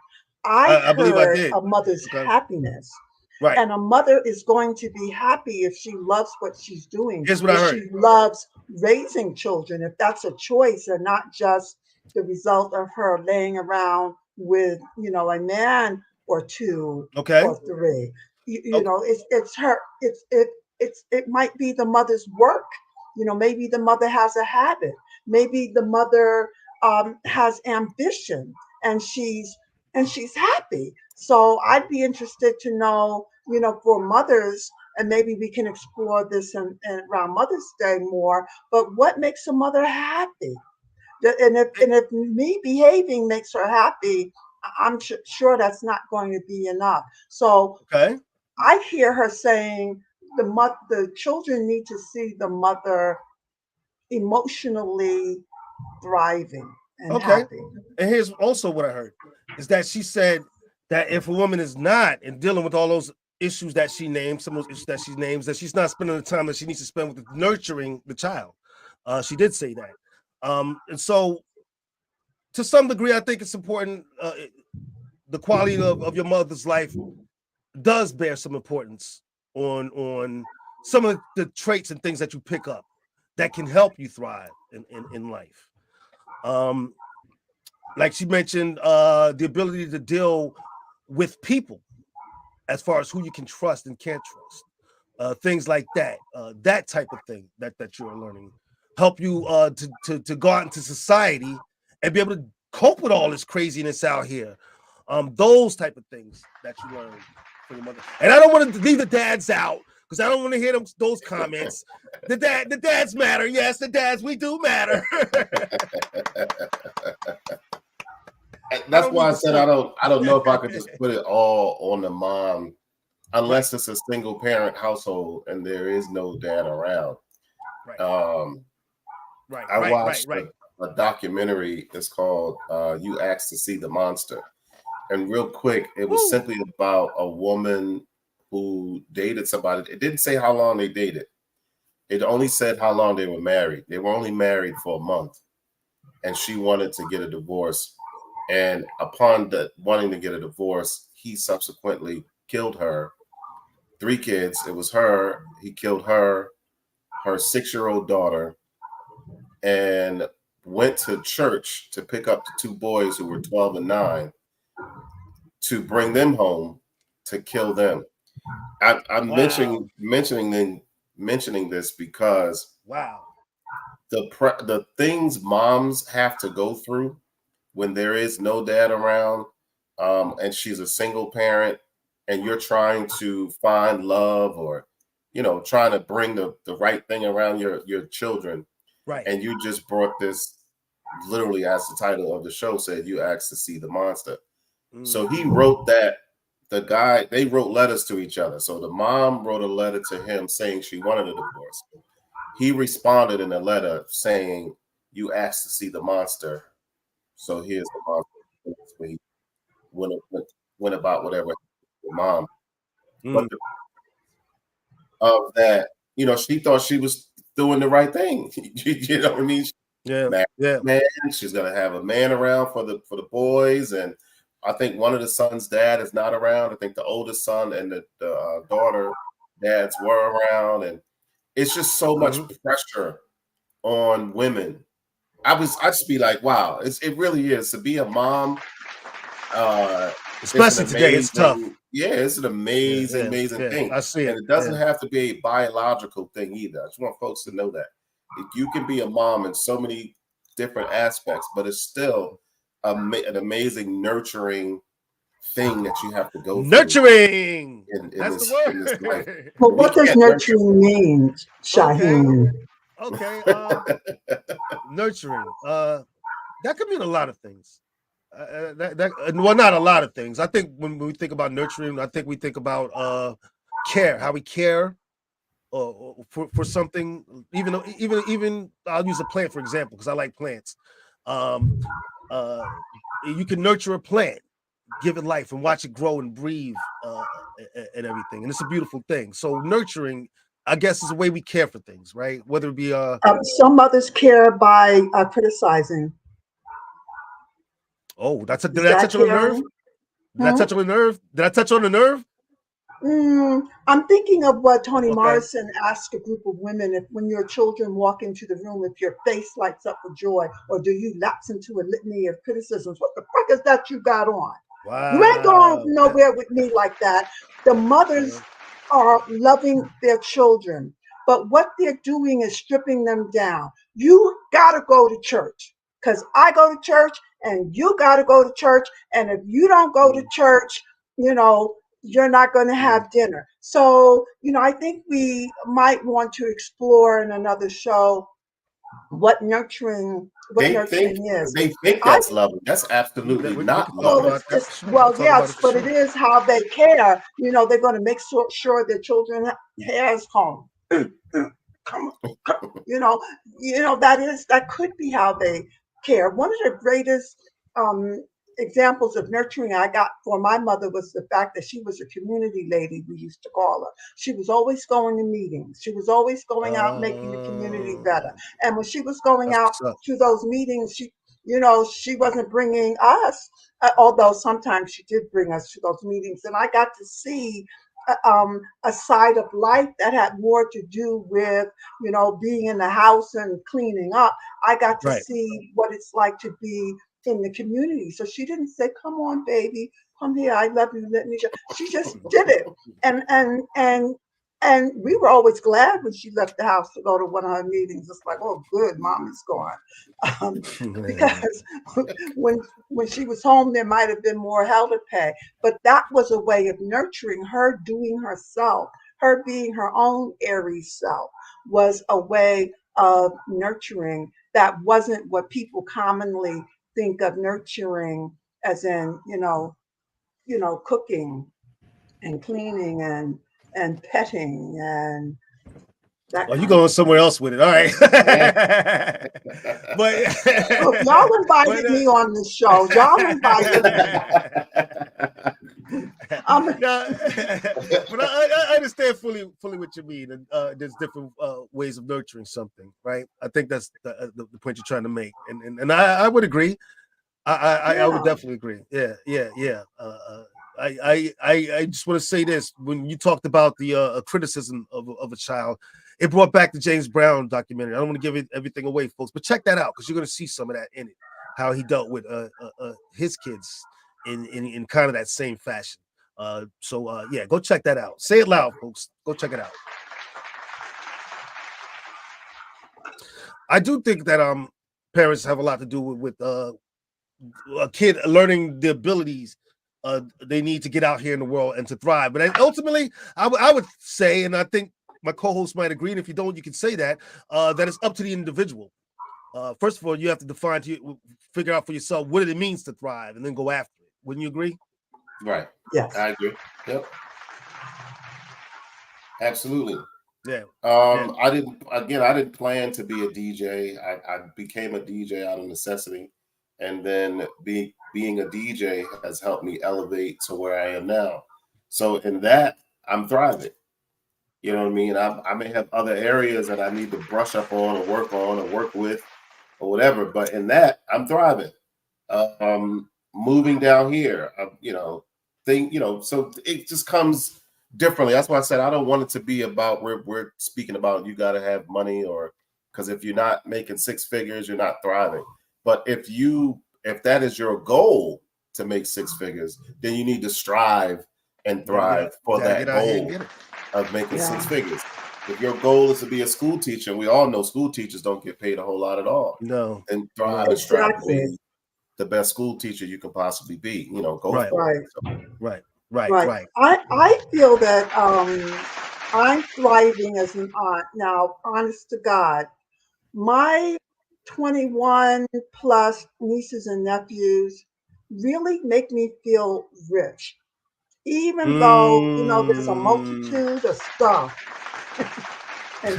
I believe I heard did. a mother's happiness. Right. And a mother is going to be happy if she loves what she's doing. Here's what I heard. She loves raising children, if that's a choice and not just the result of her laying around with, a man or two or three. It's her, it might be the mother's work. Maybe the mother has a habit. Maybe the mother has ambition and she's happy. So I'd be interested to know, for mothers, and maybe we can explore this around Mother's Day more, but what makes a mother happy? And if me behaving makes her happy, I'm sure that's not going to be enough. So I hear her saying the children need to see the mother emotionally thriving and happy. And here's also what I heard is that she said that if a woman is not and dealing with all those issues that she named, some of those issues that she names, that she's not spending the time that she needs to spend with nurturing the child. She did say that. And so to some degree, I think it's important. The quality of your mother's life does bear some importance on some of the traits and things that you pick up that can help you thrive in life. Like she mentioned, the ability to deal with people, as far as who you can trust and can't trust, things like that, that type of thing that you're learning, help you to go out into society and be able to cope with all this craziness out here. Those type of things that you learn from your mother. And I don't want to leave the dads out because I don't want to hear those comments. The dads matter. Yes, the dads, we do matter. That's why I said I don't know if I could just put it all on the mom, unless it's a single parent household and there is no dad around. I watched a documentary. It's called "You Asked to See the Monster," and real quick, it was simply about a woman who dated somebody. It didn't say how long they dated. It only said how long they were married. They were only married for a month, and she wanted to get a divorce. And upon wanting to get a divorce, he subsequently killed her. 3 kids. It was her. He killed her 6-year-old daughter, and went to church to pick up the 2 boys who were 12 and 9 to bring them home to kill them. I'm mentioning this because the things moms have to go through when there is no dad around, and she's a single parent, and you're trying to find love or, trying to bring the right thing around your children. Right. And you just brought this, literally, as the title of the show said, you asked to see the monster. So he wrote that. They wrote letters to each other. So the mom wrote a letter to him saying she wanted a divorce. He responded in a letter saying, you asked to see the monster. So here's the monster. When he went about whatever with mom. But of that, she thought she was doing the right thing. You know what I mean? Man, she's gonna have a man around for the boys, and I think one of the sons' dad is not around. I think the oldest son and the daughter dads were around, and it's just so much pressure on women. I just be like, wow, it really is to be a mom. Especially today, it's tough. Yeah, it's an amazing thing. I see it. And it doesn't have to be a biological thing either. I just want folks to know that you can be a mom in so many different aspects, but it's still an amazing nurturing thing that you have to go through. Nurturing. That's the word. Well, what does nurturing mean, Shaheen? Okay. Nurturing. That could mean a lot of things. Well, not a lot of things. I think when we think about nurturing, I think we think about care, how we care for something. Even I'll use a plant for example because I like plants. You can nurture a plant, give it life, and watch it grow and breathe and everything, and it's a beautiful thing. So nurturing, I guess, is a way we care for things, right? Whether it be some mothers care by criticizing. Oh, did I touch on the nerve? Did I touch on the nerve? Did I touch on the nerve? I'm thinking of what Toni Morrison asked a group of women: if when your children walk into the room, if your face lights up with joy, or do you lapse into a litany of criticisms? What the fuck is that you got on? Wow. You ain't going nowhere with me like that. The mothers are loving their children, but what they're doing is stripping them down. You gotta go to church because I go to church. And you got to go to church. And if you don't go to church, you're not going to have dinner. So, I think we might want to explore in another show what nurturing is. They think that's loving. That's absolutely not loving. Yes, but it is how they care. They're going to make sure their children hair's home. Come on. That could be how they care. One of the greatest examples of nurturing I got for my mother was the fact that she was a community lady, we used to call her. She was always going to meetings. She was always going out making the community better. And when she was going out to those meetings, she wasn't bringing us, although sometimes she did bring us to those meetings. And I got to see a side of life that had more to do with, being in the house and cleaning up. I got to see what it's like to be in the community. So she didn't say, "Come on, baby, come here, I love you, let me." She just did it, and we were always glad when she left the house to go to one of her meetings. It's like, oh, good, mom is gone, because when she was home, there might have been more hell to pay. But that was a way of nurturing her, doing herself, her being her own Aries self, was a way of nurturing that wasn't what people commonly think of nurturing, as in, cooking and cleaning and petting and that. Well, you going somewhere else with it, all right? But Look, y'all invited me on this show. Y'all invited me. But I understand fully what you mean. And there's different ways of nurturing something, right? I think that's the point you're trying to make, and I would agree. I would definitely agree. Yeah. I just want to say this: when you talked about the criticism of a child, it brought back the James Brown documentary. I don't want to give everything away, folks, but check that out because you're going to see some of that in it. How he dealt with his kids in kind of that same fashion. So go check that out. Say it loud, folks. Go check it out. I do think that parents have a lot to do with a kid learning the abilities they need to get out here in the world and to thrive. But ultimately, I would say, and I think my co-host might agree, and if you don't, you can say that it's up to the individual. First of all, you have to figure out for yourself what it means to thrive, and then go after it. Wouldn't you agree? Right. Yes. I agree. Yep. Absolutely. Yeah. I didn't plan to be a DJ. I became a DJ out of necessity, and then being a DJ has helped me elevate to where I am now. So in that, I'm thriving. You know what I mean? I may have other areas that I need to brush up on or work with or whatever, but in that, I'm thriving. Moving down here, so it just comes differently. That's why I said I don't want it to be about we're speaking about you got to have money, or because if you're not making six figures, you're not thriving. But if that is your goal to make six figures, then you need to strive and thrive for that goal of making six figures. If your goal is to be a school teacher, we all know school teachers don't get paid a whole lot at all. No. And thrive and strive to be the best school teacher you can possibly be. Go for it. Right. I feel that I'm thriving as an aunt now. Honest to God, my 21 plus nieces and nephews really make me feel rich, even though there's a multitude of stuff and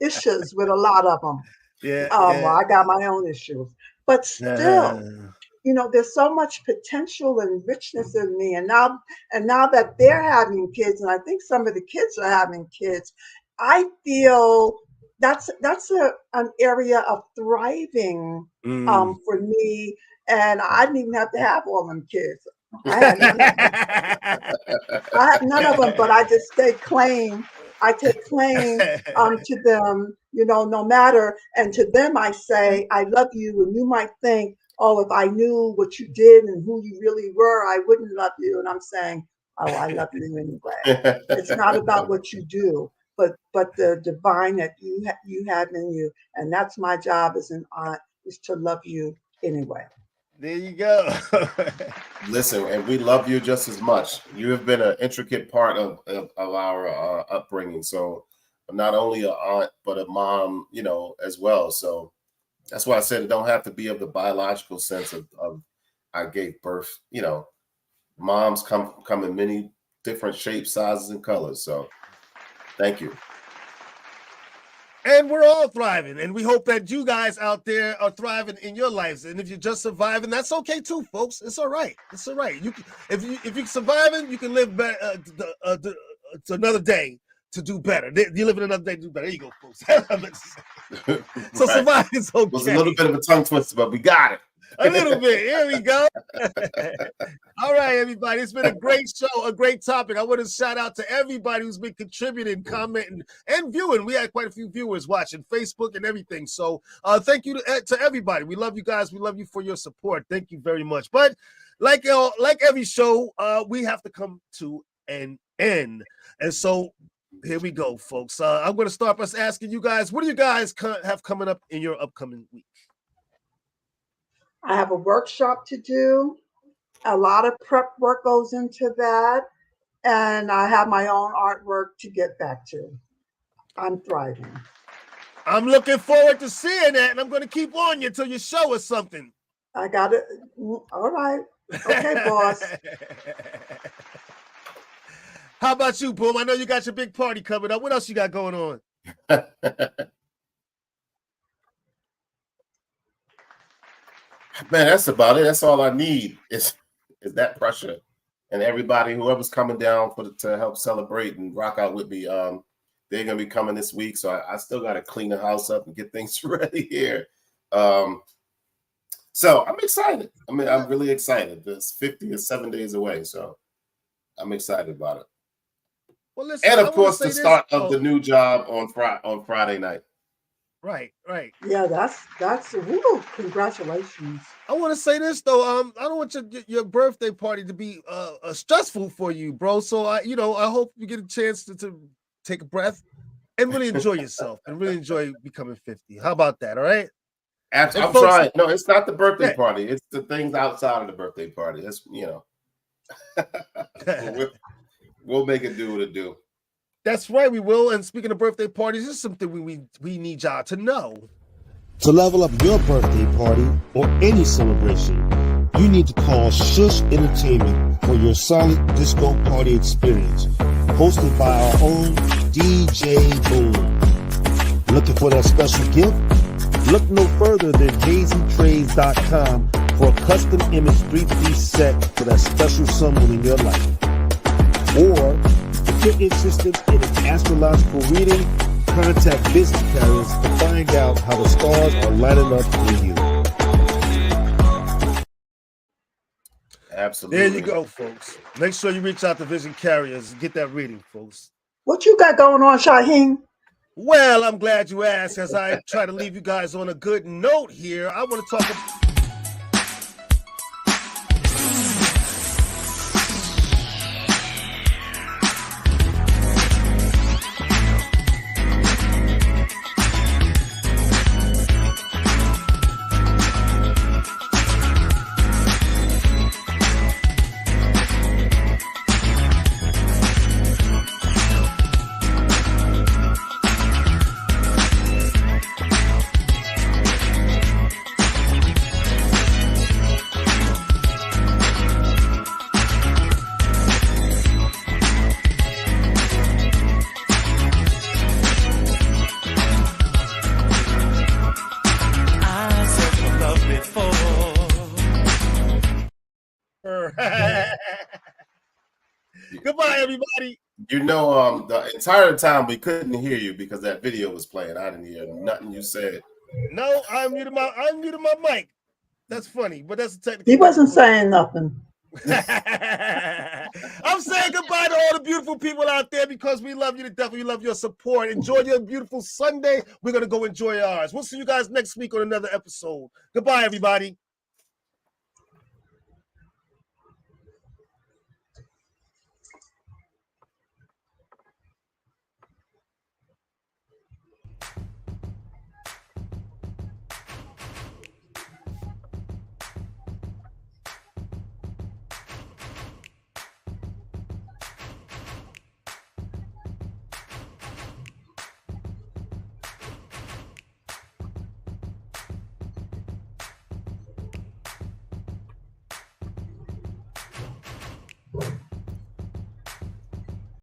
issues with a lot of them. I got my own issues, but still, there's so much potential and richness in me. And now that they're having kids, and I think some of the kids are having kids, I feel that's an area of thriving for me. And I didn't even have to have all them kids. I had none of them, but I just take claim to them, no matter. And to them, I say, I love you. And you might think, oh, if I knew what you did and who you really were, I wouldn't love you. And I'm saying, oh, I love you anyway. It's not about what you do, but the divine that you have in you. And that's my job as an aunt, is to love you anyway. There you go. Listen, and we love you just as much. You have been an intricate part of our upbringing. So not only an aunt, but a mom, as well. So that's why I said it don't have to be of the biological sense of I gave birth. Moms come in many different shapes, sizes, and colors. So thank you. And we're all thriving, and we hope that you guys out there are thriving in your lives. And if you're just surviving, that's okay too, folks. It's all right. It's all right. If you're surviving, you can live better to another day to do better. You live in another day to do better. There you go, folks. So surviving is okay. It was a little bit of a tongue twister, but we got it. A little bit. Here we go. All right, everybody. It's been a great show, a great topic. I want to shout out to everybody who's been contributing, commenting, and viewing. We had quite a few viewers watching Facebook and everything. So thank you to everybody. We love you guys. We love you for your support. Thank you very much. But like every show, we have to come to an end. And so here we go, folks. I'm going to start by asking you guys, what do you guys have coming up in your upcoming week? I have a workshop to do. A lot of prep work goes into that. And I have my own artwork to get back to. I'm thriving. I'm looking forward to seeing that. And I'm going to keep on you until you show us something. I got it. All right. Okay, boss. How about you, Boom? I know you got your big party coming up. What else you got going on? Man, that's about it. That's all I need is that pressure, and everybody, whoever's coming down to help celebrate and rock out with me, they're gonna be coming this week. So I still got to clean the house up and get things ready here. So I'm excited. I mean, I'm really excited. This 50 is 7 days away, so I'm excited about it. Well, listen, and of course, the start of the new job on Friday night. Right. Yeah, that's woo, congratulations. I want to say this though. I don't want your birthday party to be stressful for you, bro. So I hope you get a chance to take a breath and really enjoy yourself and really enjoy becoming 50. How about that? All right. I'm trying. No, it's not the birthday party. It's the things outside of the birthday party. It's we'll make it do what it do. That's right, we will. And speaking of birthday parties, this is something we need y'all to know. To level up your birthday party or any celebration, you need to call Shush Entertainment for your solid disco party experience. Hosted by our own DJ Boom. Looking for that special gift? Look no further than JayZTrades.com for a custom image 3-piece set for that special someone in your life. Or if you're interested in an astrological reading, contact Vision Carriers to find out how the stars are lining up for you. Absolutely. There you go, folks. Make sure you reach out to Vision Carriers and get that reading, folks. What you got going on, Shaheen? Well, I'm glad you asked. As I try to leave you guys on a good note here, I want to talk about... Goodbye, everybody. The entire time we couldn't hear you because that video was playing. I didn't hear nothing you said. No, I muted my mic. That's funny, but that's a technical. He wasn't saying nothing. I'm saying goodbye to all the beautiful people out there because we love you to death. We love your support. Enjoy your beautiful Sunday. We're gonna go enjoy ours. We'll see you guys next week on another episode. Goodbye, everybody.